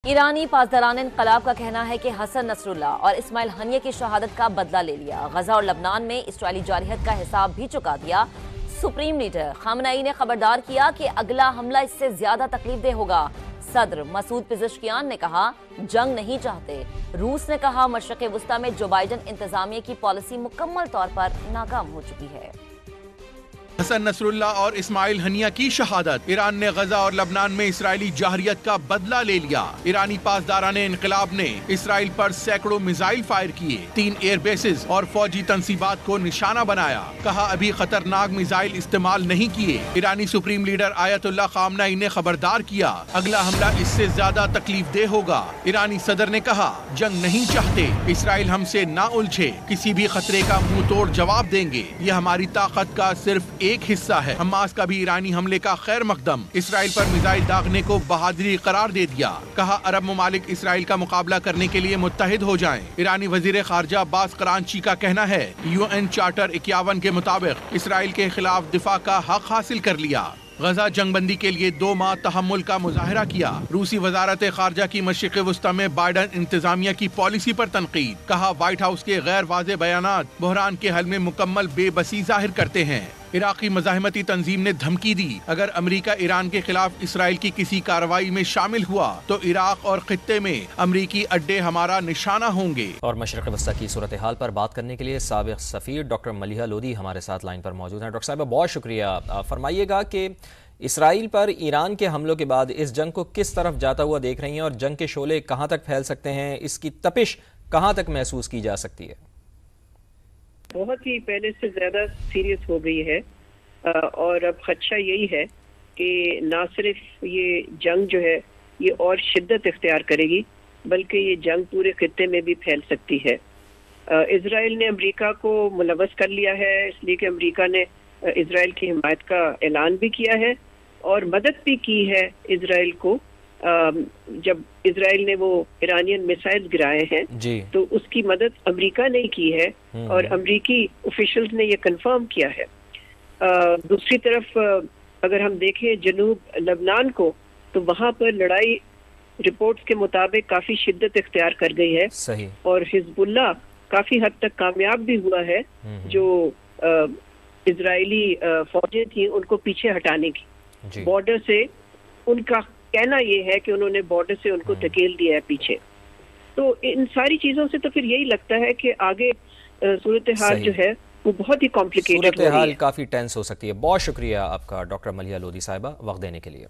ایرانی پاسداران انقلاب کا کہنا ہے کہ حسن نصر اللہ اور اسماعیل ہنیہ کی شہادت کا بدلہ لے لیا۔ غزہ اور لبنان میں اسرائیلی جارحیت کا حساب بھی چکا دیا۔ سپریم لیڈر خامنہئی نے خبردار کیا کہ اگلا حملہ اس سے زیادہ تکلیف دہ ہوگا۔ صدر مسعود پزشکیان نے کہا جنگ نہیں چاہتے۔ روس نے کہا مشرق وسطی میں جو بائیڈن انتظامیہ کی پالیسی مکمل طور پر ناکام ہو چکی ہے۔ حسن نصر اللہ اور اسماعیل ہنیہ کی شہادت۔ ایران نے غزہ اور لبنان میں اسرائیلی جارحیت کا بدلہ لے لیا۔ ایرانی پاسداران انقلاب نے اسرائیل پر سینکڑوں میزائل فائر کیے، 3 ایئر بیسز اور فوجی تنصیبات کو نشانہ بنایا۔ کہا ابھی خطرناک میزائل استعمال نہیں کیے۔ ایرانی سپریم لیڈر آیت اللہ خامنہئی نے خبردار کیا اگلا حملہ اس سے زیادہ تکلیف دہ ہوگا۔ ایرانی صدر نے کہا جنگ نہیں چاہتے، اسرائیل ہم سے نہ الجھے، کسی بھی خطرے کا منہ توڑ جواب دیں گے، یہ ہماری طاقت کا صرف ایک حصہ ہے۔ حماس کا بھی ایرانی حملے کا خیر مقدم، اسرائیل پر میزائل داغنے کو بہادری قرار دے دیا۔ کہا عرب ممالک اسرائیل کا مقابلہ کرنے کے لیے متحد ہو جائیں۔ ایرانی وزیر خارجہ عباس قرانچی کا کہنا ہے UN چارٹر 51 کے مطابق اسرائیل کے خلاف دفاع کا حق حاصل کر لیا۔ غزہ جنگ بندی کے لیے 2 ماہ تحمل کا مظاہرہ کیا۔ روسی وزارت خارجہ کی مشرق وسطی میں بائیڈن انتظامیہ کی پالیسی پر تنقید۔ کہا وائٹ ہاؤس کے غیر واضح بیانات بحران کے حل میں مکمل بے بسی ظاہر کرتے ہیں۔ عراقی مزاحمتی تنظیم نے دھمکی دی اگر امریکہ ایران کے خلاف اسرائیل کی کسی کارروائی میں شامل ہوا تو عراق اور خطے میں امریکی اڈے ہمارا نشانہ ہوں گے۔ اور مشرق وسطی کی صورتحال پر بات کرنے کے لیے سابق سفیر ڈاکٹر ملیحہ لودھی ہمارے ساتھ لائن پر موجود ہیں۔ ڈاکٹر صاحبہ بہت شکریہ۔ فرمائیے گا کہ اسرائیل پر ایران کے حملوں کے بعد اس جنگ کو کس طرف جاتا ہوا دیکھ رہی ہیں اور جنگ کے شعلے کہاں تک پھیل سکتے ہیں، اس کی تپش کہاں تک محسوس کی جا سکتی ہے؟ بہت ہی پہلے سے زیادہ سیریس ہو گئی ہے، اور اب خدشہ یہی ہے کہ نہ صرف یہ جنگ جو ہے یہ اور شدت اختیار کرے گی بلکہ یہ جنگ پورے خطے میں بھی پھیل سکتی ہے۔ اسرائیل نے امریکہ کو ملوث کر لیا ہے، اس لیے کہ امریکہ نے اسرائیل کی حمایت کا اعلان بھی کیا ہے اور مدد بھی کی ہے اسرائیل کو۔ جب اسرائیل نے وہ ایرانین میسائل گرائے ہیں تو اس کی مدد امریکہ نے کی ہے اور امریکی آفیشلز نے یہ کنفرم کیا ہے۔ دوسری طرف اگر ہم دیکھیں جنوب لبنان کو تو وہاں پر لڑائی رپورٹس کے مطابق کافی شدت اختیار کر گئی ہے اور حزب اللہ کافی حد تک کامیاب بھی ہوا ہے جو اسرائیلی فوجیں تھیں ان کو پیچھے ہٹانے کی بارڈر سے۔ ان کا کہنا یہ ہے کہ انہوں نے بارڈر سے ان کو دھکیل دیا ہے پیچھے۔ تو ان ساری چیزوں سے تو پھر یہی لگتا ہے کہ آگے صورتحال جو ہے وہ بہت ہی کمپلیکیٹڈ ہو رہی ہے، صورتحال کافی ٹینس ہو سکتی ہے۔ بہت شکریہ آپ کا ڈاکٹر ملیحہ لودھی صاحبہ وقت دینے کے لیے۔